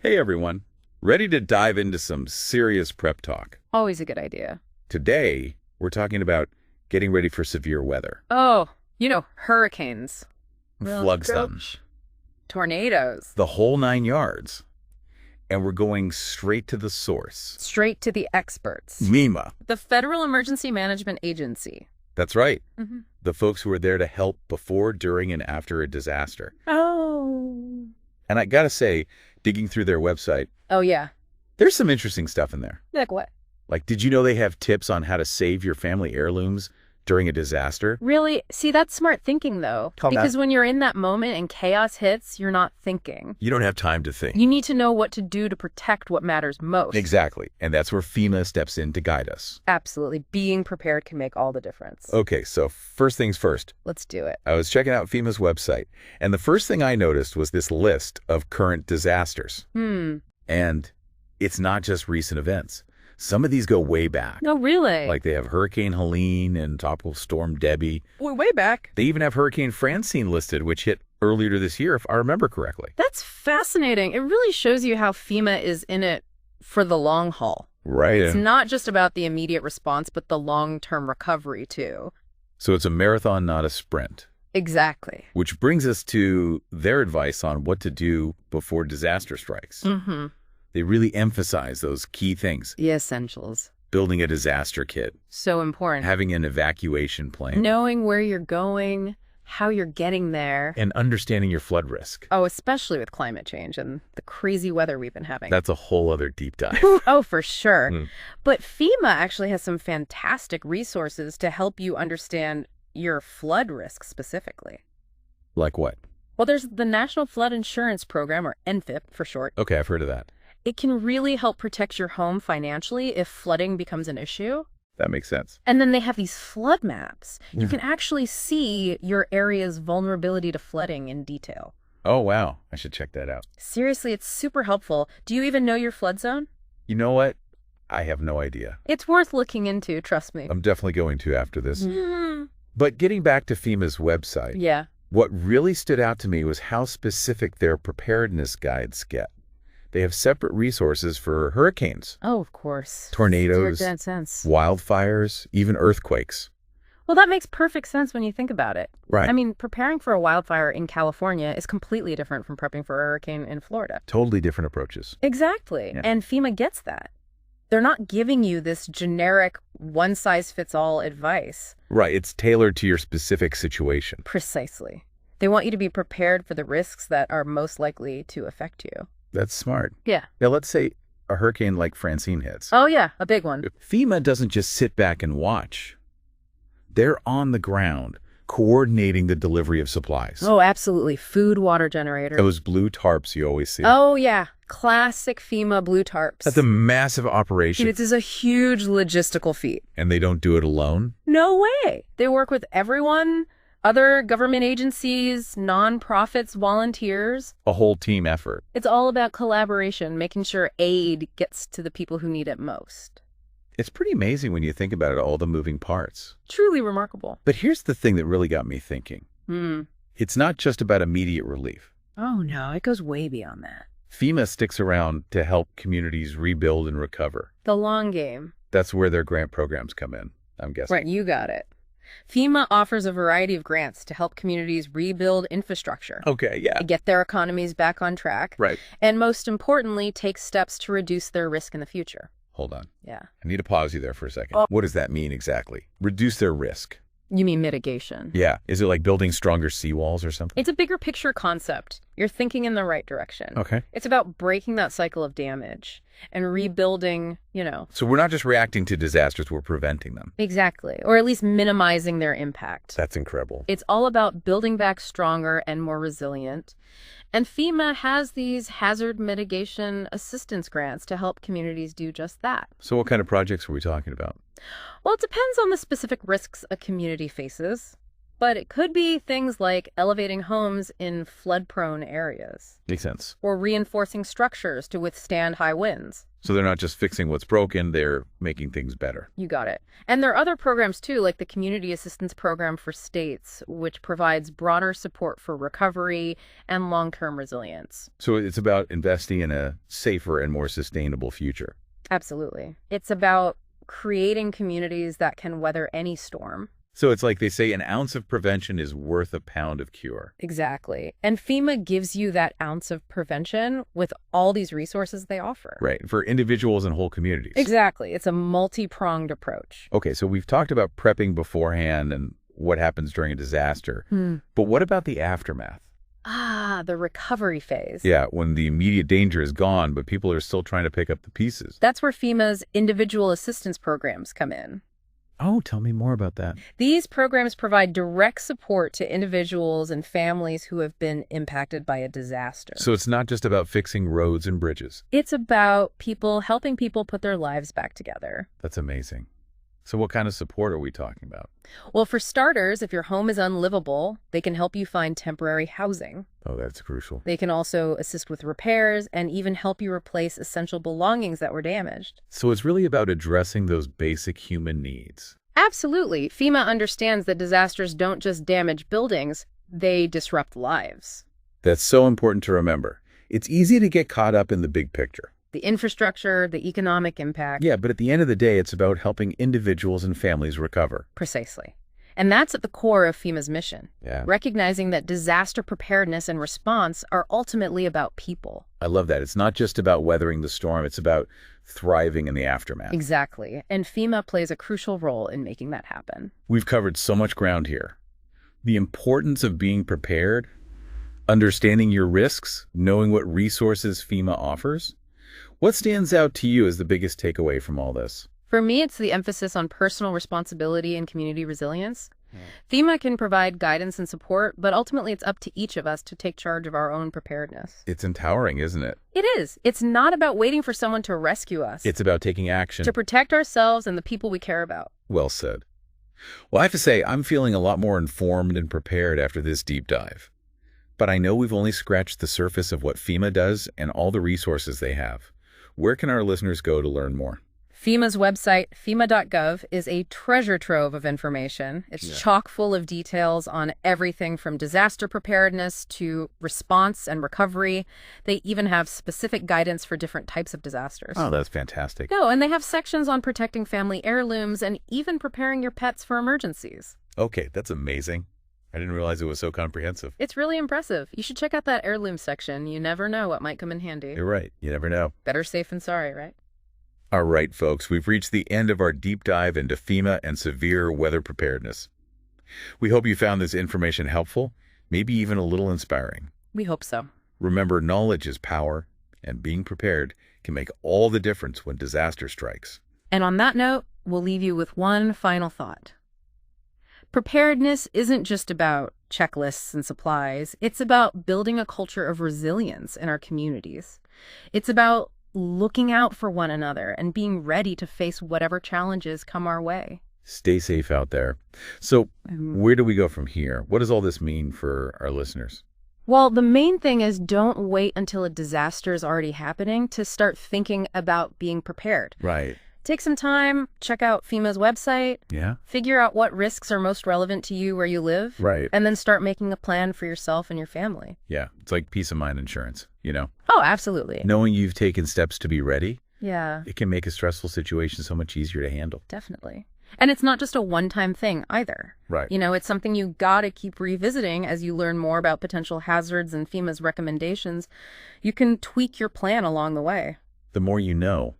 Hey everyone, ready to dive into some serious prep talk. Always a good idea. Today, we're talking about getting ready for severe weather. Oh, hurricanes. Floodstuns. Tornadoes. The whole 9 yards. And we're going straight to the source. Straight to the experts. FEMA. The Federal Emergency Management Agency. That's right. Mm-hmm. The folks who are there to help before, during, and after a disaster. Oh. And I gotta say, digging through their website, Oh, yeah. there's some interesting stuff in there. Like what? Like, did you know they have tips on how to save your family heirlooms during a disaster? Really? See, that's smart thinking, though. Calm down. Because when you're in that moment and chaos hits, you're not thinking. You don't have time to think. You need to know what to do to protect what matters most. Exactly. And that's where FEMA steps in to guide us. Absolutely. Being prepared can make all the difference. Okay, so first things first. Let's do it. I was checking out FEMA's website, and the first thing I noticed was this list of current disasters. And it's not just recent events. Some of these go way back. No, really? Like they have Hurricane Helene and Tropical Storm Debbie. Way back. They even have Hurricane Francine listed, which hit earlier this year, if I remember correctly. That's fascinating. It really shows you how FEMA is in it for the long haul. Right. It's not just about the immediate response, but the long-term recovery, too. So it's a marathon, not a sprint. Exactly. Which brings us to their advice on what to do before disaster strikes. Mm-hmm. They really emphasize those key things. The essentials. Building a disaster kit. So important. Having an evacuation plan. Knowing where you're going, how you're getting there. And understanding your flood risk. Oh, especially with climate change and the crazy weather we've been having. That's a whole other deep dive. Oh, for sure. But FEMA actually has some fantastic resources to help you understand your flood risk specifically. Like what? Well, there's the National Flood Insurance Program, or NFIP for short. Okay, I've heard of that. It can really help protect your home financially if flooding becomes an issue. That makes sense. And then they have these flood maps. You can actually see your area's vulnerability to flooding in detail. Oh, wow. I should check that out. Seriously, it's super helpful. Do you even know your flood zone? You know what? I have no idea. It's worth looking into, trust me. I'm definitely going to after this. But getting back to FEMA's website, Yeah. what really stood out to me was how specific their preparedness guides get. They have separate resources for hurricanes. Oh, of course. Tornadoes, That sense. wildfires, even earthquakes. Well, that makes perfect sense when you think about it. Right. I mean, preparing for a wildfire in California is completely different from prepping for a hurricane in Florida. Totally different approaches. Exactly. Yeah. And FEMA gets that. They're not giving you this generic one-size-fits-all advice. Right. It's tailored to your specific situation. Precisely. They want you to be prepared for the risks that are most likely to affect you. That's smart. Yeah. Now, let's say a hurricane like Francine hits. Oh, yeah, a big one. FEMA doesn't just sit back and watch. They're on the ground, coordinating the delivery of supplies. Oh, absolutely. Food, water generator. Those blue tarps you always see. Oh, yeah. Classic FEMA blue tarps. That's a massive operation. It is a huge logistical feat. And they don't do it alone? No way. They work with everyone, other government agencies, nonprofits, volunteers. A whole team effort. It's all about collaboration, making sure aid gets to the people who need it most. It's pretty amazing when you think about it, all the moving parts. Truly remarkable. But here's the thing that really got me thinking. It's not just about immediate relief. Oh, no, it goes way beyond that. FEMA sticks around to help communities rebuild and recover. The long game. That's where their grant programs come in, I'm guessing. Right, you got it. FEMA offers a variety of grants to help communities rebuild infrastructure. Okay, yeah. Get their economies back on track. Right. And most importantly, take steps to reduce their risk in the future. Hold on. Yeah. I need to pause you there for a second. Oh. What does that mean exactly? Reduce their risk. You mean mitigation? Yeah. Is it like building stronger seawalls or something? It's a bigger picture concept. You're thinking in the right direction. Okay. It's about breaking that cycle of damage and rebuilding, So we're not just reacting to disasters, we're preventing them. Exactly. Or at least minimizing their impact. That's incredible. It's all about building back stronger and more resilient. And FEMA has these hazard mitigation assistance grants to help communities do just that. So what kind of projects are we talking about? Well, it depends on the specific risks a community faces. But it could be things like elevating homes in flood-prone areas Makes sense. or reinforcing structures to withstand high winds. So they're not just fixing what's broken, they're making things better. You got it. And there are other programs, too, like the Community Assistance Program for States, which provides broader support for recovery and long-term resilience. So it's about investing in a safer and more sustainable future. Absolutely. It's about creating communities that can weather any storm. So it's like they say an ounce of prevention is worth a pound of cure. Exactly. And FEMA gives you that ounce of prevention with all these resources they offer. Right, for individuals and whole communities. Exactly. It's a multi-pronged approach. Okay, so we've talked about prepping beforehand and what happens during a disaster. But what about the aftermath? The recovery phase. Yeah, when the immediate danger is gone, but people are still trying to pick up the pieces. That's where FEMA's individual assistance programs come in. Oh, tell me more about that. These programs provide direct support to individuals and families who have been impacted by a disaster. So it's not just about fixing roads and bridges. It's about helping people put their lives back together. That's amazing. So what kind of support are we talking about? Well, for starters, if your home is unlivable, they can help you find temporary housing. Oh, that's crucial. They can also assist with repairs and even help you replace essential belongings that were damaged. So it's really about addressing those basic human needs. Absolutely. FEMA understands that disasters don't just damage buildings, they disrupt lives. That's so important to remember. It's easy to get caught up in the big picture. The infrastructure, the economic impact. Yeah, but at the end of the day, it's about helping individuals and families recover. Precisely. And that's at the core of FEMA's mission. Yeah. Recognizing that disaster preparedness and response are ultimately about people. I love that. It's not just about weathering the storm. It's about thriving in the aftermath. Exactly. And FEMA plays a crucial role in making that happen. We've covered so much ground here. The importance of being prepared, understanding your risks, knowing what resources FEMA offers. What stands out to you as the biggest takeaway from all this? For me, it's the emphasis on personal responsibility and community resilience. FEMA can provide guidance and support, but ultimately it's up to each of us to take charge of our own preparedness. It's empowering, isn't it? It is. It's not about waiting for someone to rescue us. It's about taking action. To protect ourselves and the people we care about. Well said. Well, I have to say, I'm feeling a lot more informed and prepared after this deep dive. But I know we've only scratched the surface of what FEMA does and all the resources they have. Where can our listeners go to learn more? FEMA's website, FEMA.gov, is a treasure trove of information. It's chock full of details on everything from disaster preparedness to response and recovery. They even have specific guidance for different types of disasters. Oh, that's fantastic. No, and they have sections on protecting family heirlooms and even preparing your pets for emergencies. Okay, that's amazing. I didn't realize it was so comprehensive. It's really impressive. You should check out that heirloom section. You never know what might come in handy. You're right. You never know. Better safe than sorry, right? All right, folks, we've reached the end of our deep dive into FEMA and severe weather preparedness. We hope you found this information helpful, maybe even a little inspiring. We hope so. Remember, knowledge is power, and being prepared can make all the difference when disaster strikes. And on that note, we'll leave you with one final thought. Preparedness isn't just about checklists and supplies. It's about building a culture of resilience in our communities. It's about looking out for one another and being ready to face whatever challenges come our way. Stay safe out there. So where do we go from here? What does all this mean for our listeners? Well, the main thing is don't wait until a disaster is already happening to start thinking about being prepared. Right. Take some time, check out FEMA's website. Yeah. Figure out what risks are most relevant to you where you live. Right. And then start making a plan for yourself and your family. Yeah. It's like peace of mind insurance, you know? Oh, absolutely. Knowing you've taken steps to be ready, Yeah. it can make a stressful situation so much easier to handle. Definitely. And it's not just a one-time thing either. Right. You know, it's something you gotta keep revisiting as you learn more about potential hazards and FEMA's recommendations. You can tweak your plan along the way. The more you know,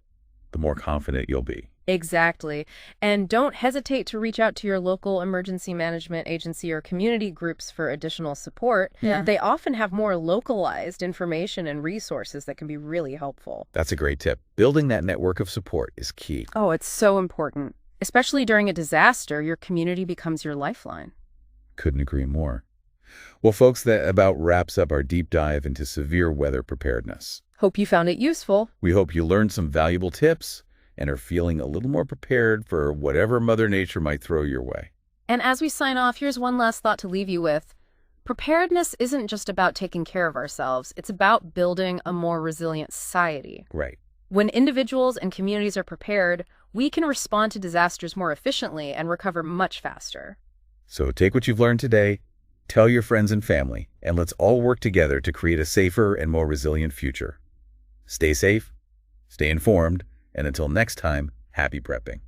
the more confident you'll be. Exactly. And don't hesitate to reach out to your local emergency management agency or community groups for additional support. Yeah. They often have more localized information and resources that can be really helpful. That's a great tip. Building that network of support is key. Oh, it's so important. Especially during a disaster, your community becomes your lifeline. Couldn't agree more. Well, folks, that about wraps up our deep dive into severe weather preparedness. Hope you found it useful. We hope you learned some valuable tips and are feeling a little more prepared for whatever Mother Nature might throw your way. And as we sign off, here's one last thought to leave you with. Preparedness isn't just about taking care of ourselves. It's about building a more resilient society. Right. When individuals and communities are prepared, we can respond to disasters more efficiently and recover much faster. So take what you've learned today, tell your friends and family, and let's all work together to create a safer and more resilient future. Stay safe, stay informed, and until next time, happy prepping.